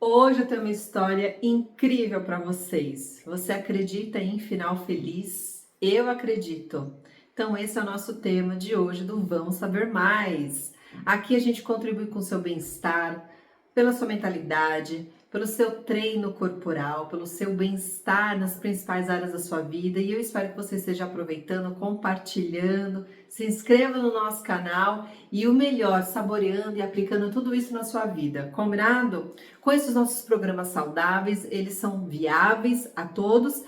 Hoje eu tenho uma história incrível para vocês. Você acredita em final feliz? Eu acredito. Então esse é o nosso tema de hoje do Vamos Saber Mais. Aqui a gente contribui com o seu bem-estar, pela sua mentalidade, pelo seu treino corporal, pelo seu bem-estar nas principais áreas da sua vida. E eu espero que você esteja aproveitando, compartilhando, se inscreva no nosso canal e o melhor, saboreando e aplicando tudo isso na sua vida. Combinado? Com esses nossos programas saudáveis, eles são viáveis a todos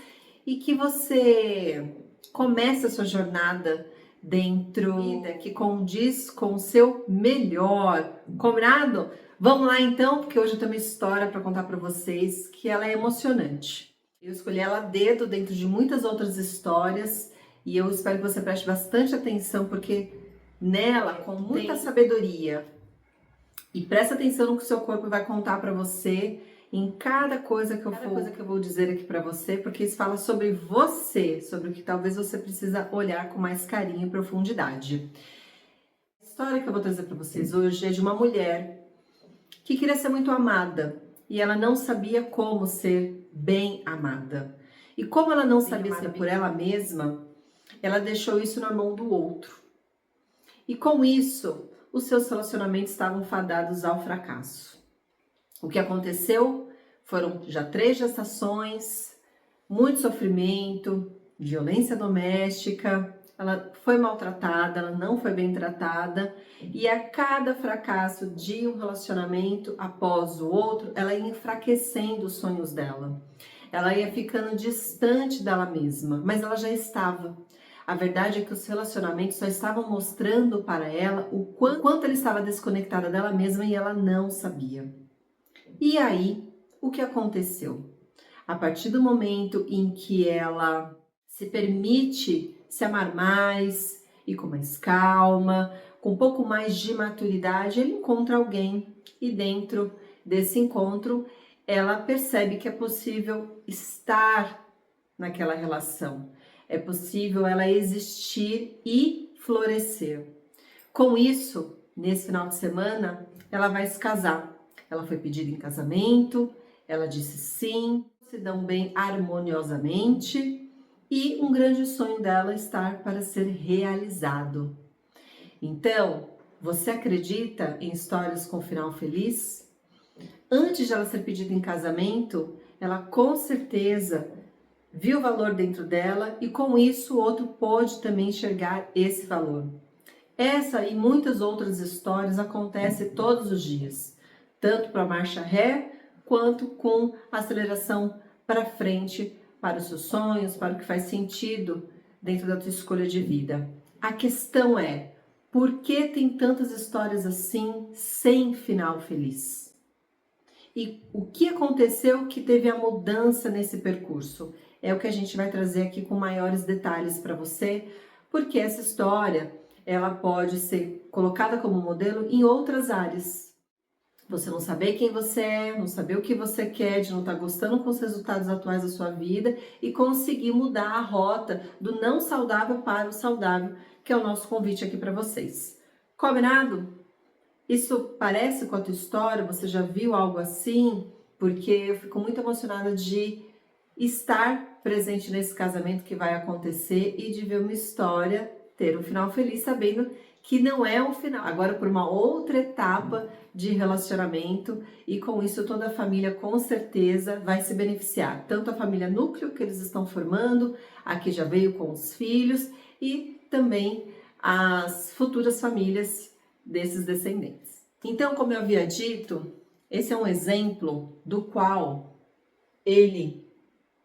e que você comece a sua jornada dentro que condiz com o seu melhor. Combinado? Vamos lá então, porque hoje eu tenho uma história para contar para vocês que ela é emocionante. Eu escolhi ela a dedo dentro de muitas outras histórias e eu espero que você preste bastante atenção porque nela, com muita sabedoria, e presta atenção no que o seu corpo vai contar para você em cada coisa que eu vou dizer aqui para você, porque isso fala sobre você, sobre o que talvez você precisa olhar com mais carinho e profundidade. A história que eu vou trazer para vocês hoje é de uma mulher que queria ser muito amada e ela não sabia como ser bem amada. E como ela não sabia ser por ela mesma, ela deixou isso na mão do outro. E com isso, os seus relacionamentos estavam fadados ao fracasso. O que aconteceu foram já 3 gestações, muito sofrimento, violência doméstica, ela foi maltratada, ela não foi bem tratada, e a cada fracasso de um relacionamento após o outro, ela ia enfraquecendo os sonhos dela. Ela ia ficando distante dela mesma, mas ela já estava. A verdade é que os relacionamentos só estavam mostrando para ela o quanto ela estava desconectada dela mesma e ela não sabia. E aí, o que aconteceu? A partir do momento em que ela se permite se amar mais e com mais calma, com um pouco mais de maturidade, ela encontra alguém e dentro desse encontro ela percebe que é possível estar naquela relação. É possível ela existir e florescer. Com isso, nesse final de semana, ela vai se casar. Ela foi pedida em casamento, ela disse sim, se dão bem harmoniosamente e um grande sonho dela está para ser realizado. Então, você acredita em histórias com final feliz? Antes de ela ser pedida em casamento, ela com certeza viu o valor dentro dela e com isso o outro pôde também enxergar esse valor. Essa e muitas outras histórias acontecem todos os dias, tanto para a marcha ré quanto com a aceleração para frente, para os seus sonhos, para o que faz sentido dentro da tua escolha de vida. A questão é, por que tem tantas histórias assim sem final feliz? E o que aconteceu que teve a mudança nesse percurso? É o que a gente vai trazer aqui com maiores detalhes para você, porque essa história ela pode ser colocada como modelo em outras áreas. Você não saber quem você é, não saber o que você quer, de não estar gostando com os resultados atuais da sua vida e conseguir mudar a rota do não saudável para o saudável, que é o nosso convite aqui para vocês. Combinado? Isso parece com a tua história? Você já viu algo assim? Porque eu fico muito emocionada de estar presente nesse casamento que vai acontecer e de ver uma história ter um final feliz, sabendo que não é um final, agora por uma outra etapa de relacionamento, e com isso toda a família com certeza vai se beneficiar, tanto a família núcleo que eles estão formando, a que já veio com os filhos, e também as futuras famílias desses descendentes. Então, como eu havia dito, esse é um exemplo do qual ele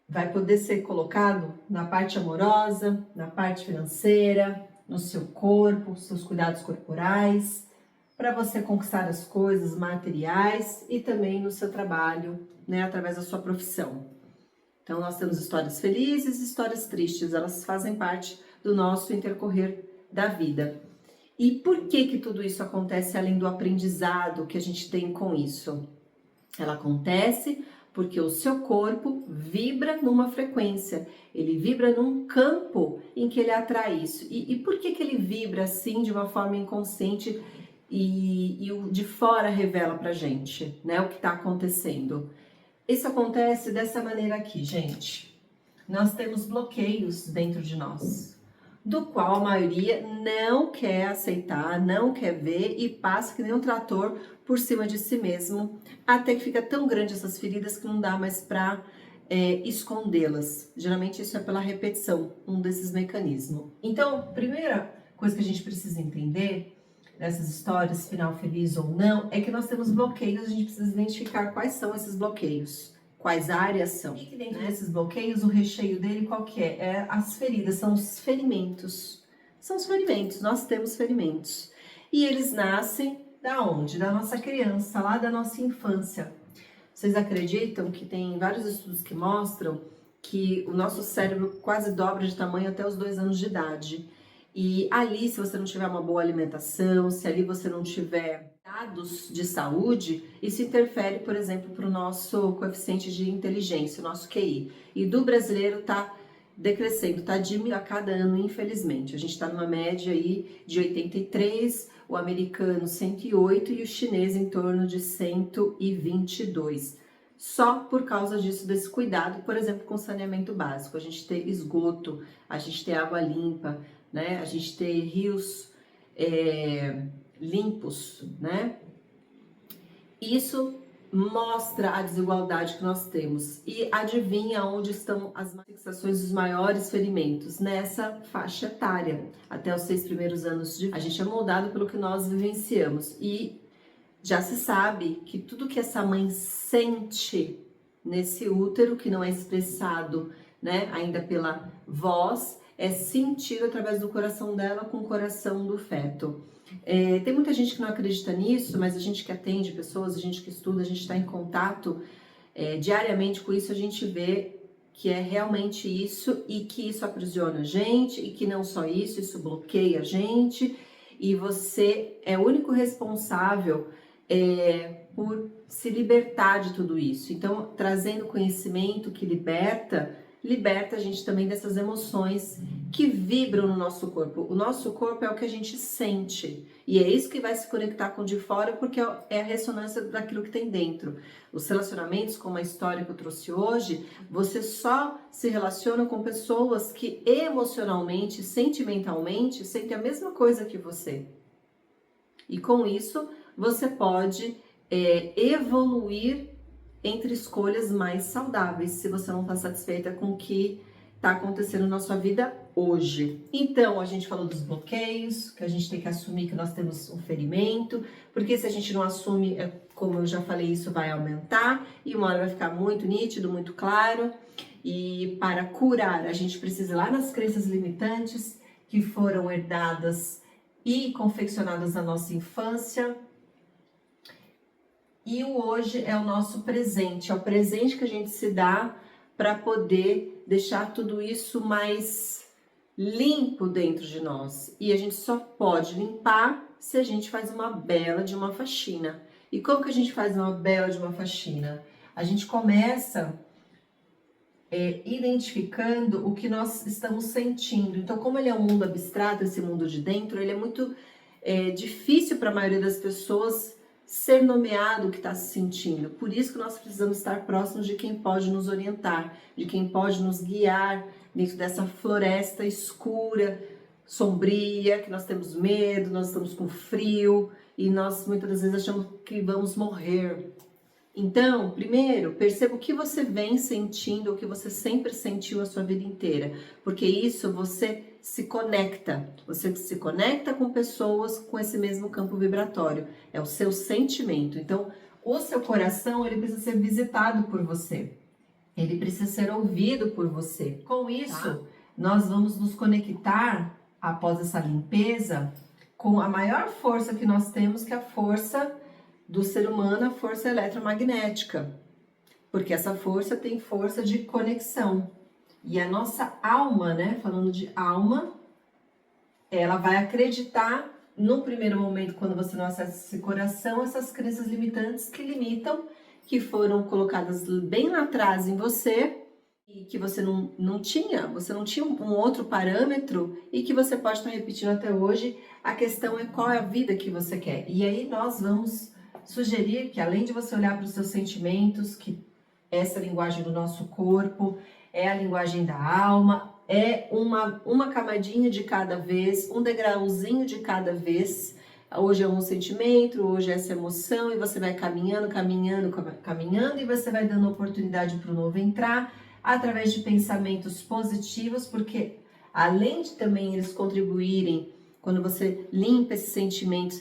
vai poder ser colocado na parte amorosa, na parte financeira, no seu corpo, seus cuidados corporais, para você conquistar as coisas materiais e também no seu trabalho, né, através da sua profissão. Então nós temos histórias felizes e histórias tristes, elas fazem parte do nosso intercorrer da vida. E por que tudo isso acontece além do aprendizado que a gente tem com isso? Ela acontece porque o seu corpo vibra numa frequência, ele vibra num campo em que ele atrai isso. E por que ele vibra assim de uma forma inconsciente e o de fora revela pra gente, né, o que está acontecendo. Isso acontece dessa maneira aqui, gente. Nós temos bloqueios dentro de nós, do qual a maioria não quer aceitar, não quer ver e passa que nem um trator por cima de si mesmo, até que fica tão grande essas feridas que não dá mais para escondê-las. Geralmente isso é pela repetição, um desses mecanismos. Então, primeira coisa que a gente precisa entender dessas histórias, final feliz ou não, é que nós temos bloqueios, a gente precisa identificar quais são esses bloqueios, quais áreas são. E que dentro desses bloqueios, o recheio dele qual que é? É as feridas, são os ferimentos. São os ferimentos, nós temos ferimentos. E eles nascem da onde? Da nossa criança, lá da nossa infância. Vocês acreditam que tem vários estudos que mostram que o nosso cérebro quase dobra de tamanho até os 2 anos de idade. E ali, se você não tiver uma boa alimentação, se ali você não tiver dados de saúde, isso interfere, por exemplo, para o nosso coeficiente de inteligência, o nosso QI. E do brasileiro está decrescendo, está diminuindo a cada ano, infelizmente. A gente está numa média aí de 83, o americano 108 e o chinês em torno de 122. Só por causa disso, desse cuidado, por exemplo, com saneamento básico. A gente ter esgoto, a gente ter água limpa, né? A gente ter rios limpos, né? Isso mostra a desigualdade que nós temos. E adivinha onde estão as fixações dos maiores ferimentos? Nessa faixa etária, até os 6 primeiros anos de vida. A gente é moldado pelo que nós vivenciamos. E já se sabe que tudo que essa mãe sente nesse útero, que não é expressado, né, ainda pela voz, é sentido através do coração dela com o coração do feto. Tem muita gente que não acredita nisso, mas a gente que atende pessoas, a gente que estuda, a gente está em contato diariamente com isso, a gente vê que é realmente isso e que isso aprisiona a gente e que não só isso, isso bloqueia a gente e você é o único responsável por se libertar de tudo isso. Então, trazendo conhecimento que liberta a gente também dessas emoções que vibram no nosso corpo. O nosso corpo é o que a gente sente e é isso que vai se conectar com o de fora porque é a ressonância daquilo que tem dentro. Os relacionamentos, como a história que eu trouxe hoje, você só se relaciona com pessoas que emocionalmente, sentimentalmente, sentem a mesma coisa que você. E com isso, você pode evoluir entre escolhas mais saudáveis, se você não está satisfeita com o que está acontecendo na sua vida hoje. Então, a gente falou dos bloqueios, que a gente tem que assumir que nós temos um ferimento, porque se a gente não assume, como eu já falei, isso vai aumentar e uma hora vai ficar muito nítido, muito claro. E para curar, a gente precisa ir lá nas crenças limitantes que foram herdadas e confeccionadas na nossa infância. E o hoje é o nosso presente, é o presente que a gente se dá para poder deixar tudo isso mais limpo dentro de nós. E a gente só pode limpar se a gente faz uma bela de uma faxina. E como que a gente faz uma bela de uma faxina? A gente começa identificando o que nós estamos sentindo. Então, como ele é um mundo abstrato, esse mundo de dentro, ele é muito difícil para a maioria das pessoas ser nomeado o que está se sentindo. Por isso que nós precisamos estar próximos de quem pode nos orientar, de quem pode nos guiar dentro dessa floresta escura, sombria, que nós temos medo, nós estamos com frio e nós muitas das vezes achamos que vamos morrer. Então, primeiro, perceba o que você vem sentindo, o que você sempre sentiu a sua vida inteira, porque isso você se conecta com pessoas com esse mesmo campo vibratório, é o seu sentimento. Então, o seu coração, ele precisa ser visitado por você, ele precisa ser ouvido por você. Com isso, nós vamos nos conectar, após essa limpeza, com a maior força que nós temos, que é a força do ser humano, a força eletromagnética, porque essa força tem força de conexão. E a nossa alma, né, falando de alma, ela vai acreditar, no primeiro momento, quando você não acessa esse coração, essas crenças limitantes que limitam, que foram colocadas bem lá atrás em você, e que você não tinha, você não tinha um outro parâmetro e que você pode estar repetindo até hoje. A questão é qual é a vida que você quer. E aí nós vamos sugerir que, além de você olhar para os seus sentimentos, que essa linguagem do nosso corpo é a linguagem da alma, é uma camadinha de cada vez, um degrauzinho de cada vez. Hoje é um sentimento, hoje é essa emoção, e você vai caminhando, caminhando, caminhando, e você vai dando oportunidade para o novo entrar, através de pensamentos positivos, porque além de também eles contribuírem, quando você limpa esses sentimentos,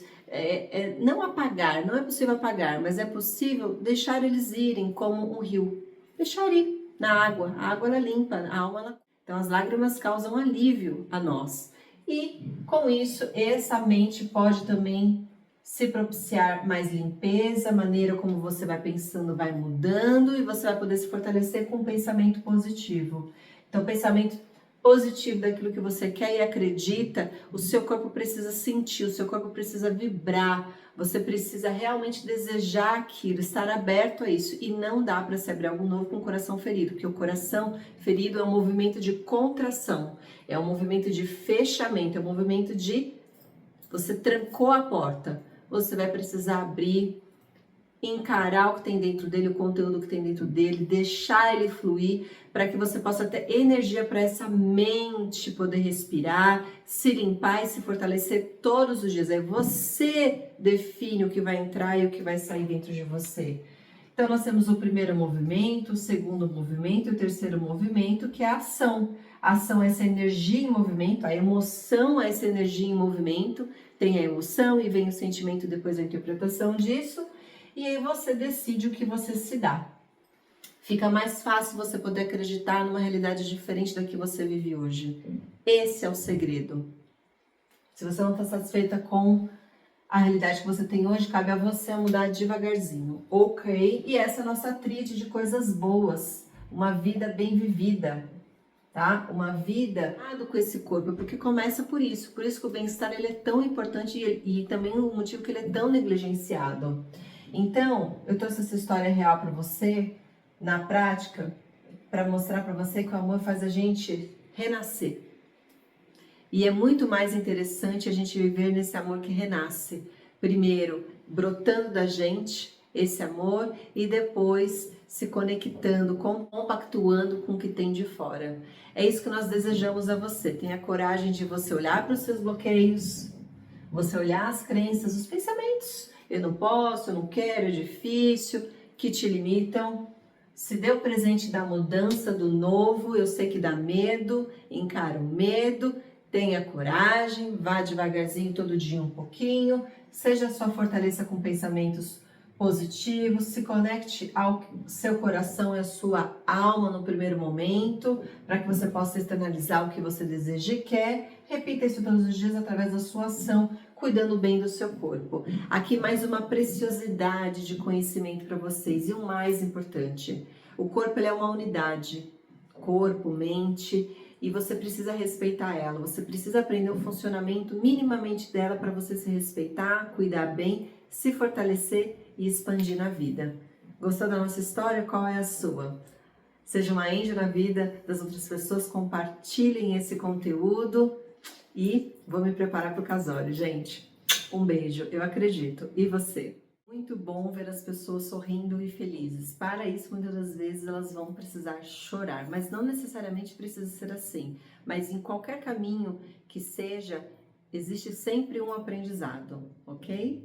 não apagar, não é possível apagar, mas é possível deixar eles irem como um rio, deixar ir na água, a água ela limpa, a alma ela... Então as lágrimas causam alívio a nós, e com isso essa mente pode também se propiciar mais limpeza, a maneira como você vai pensando vai mudando, e você vai poder se fortalecer com um pensamento positivo. Então, pensamento positivo daquilo que você quer e acredita, o seu corpo precisa sentir, o seu corpo precisa vibrar, você precisa realmente desejar aquilo, estar aberto a isso, e não dá para se abrir algo novo com o coração ferido, porque o coração ferido é um movimento de contração, é um movimento de fechamento, é um movimento de você trancou a porta. Você vai precisar abrir, encarar o que tem dentro dele, o conteúdo que tem dentro dele, deixar ele fluir, para que você possa ter energia para essa mente poder respirar, se limpar e se fortalecer todos os dias. Aí você define o que vai entrar e o que vai sair dentro de você. Então nós temos o primeiro movimento, o segundo movimento e o terceiro movimento, que é a ação. A ação é essa energia em movimento, a emoção é essa energia em movimento. Tem a emoção e vem o sentimento depois da interpretação disso, e aí você decide o que você se dá. Fica mais fácil você poder acreditar numa realidade diferente da que você vive hoje. Esse é o segredo. Se você não está satisfeita com a realidade que você tem hoje, cabe a você mudar devagarzinho, ok? E essa é a nossa tríade de coisas boas, uma vida bem vivida, tá? Uma vida com esse corpo, porque começa por isso que o bem-estar ele é tão importante, e também o motivo que ele é tão negligenciado. Então, eu trouxe essa história real para você, na prática, para mostrar para você que o amor faz a gente renascer. E é muito mais interessante a gente viver nesse amor que renasce. Primeiro, brotando da gente esse amor, e depois se conectando, compactuando com o que tem de fora. É isso que nós desejamos a você. Tenha coragem de você olhar para os seus bloqueios, você olhar as crenças, os pensamentos. Eu não posso, eu não quero, é difícil, que te limitam. Se dê o presente da mudança, do novo. Eu sei que dá medo, encara o medo. Tenha coragem, vá devagarzinho, todo dia um pouquinho, seja a sua fortaleza com pensamentos positivos, se conecte ao seu coração e à sua alma no primeiro momento, para que você possa externalizar o que você deseja e quer. Repita isso todos os dias através da sua ação, cuidando bem do seu corpo. Aqui mais uma preciosidade de conhecimento para vocês, e o mais importante, o corpo ele é uma unidade, corpo, mente, e você precisa respeitar ela, você precisa aprender o funcionamento minimamente dela para você se respeitar, cuidar bem, se fortalecer e expandir na vida. Gostou da nossa história? Qual é a sua? Seja uma anjo na vida das outras pessoas, compartilhem esse conteúdo e vou me preparar para o casório, gente. Um beijo, eu acredito. E você? Muito bom ver as pessoas sorrindo e felizes. Para isso, muitas das vezes elas vão precisar chorar, mas não necessariamente precisa ser assim. Mas em qualquer caminho que seja, existe sempre um aprendizado, ok?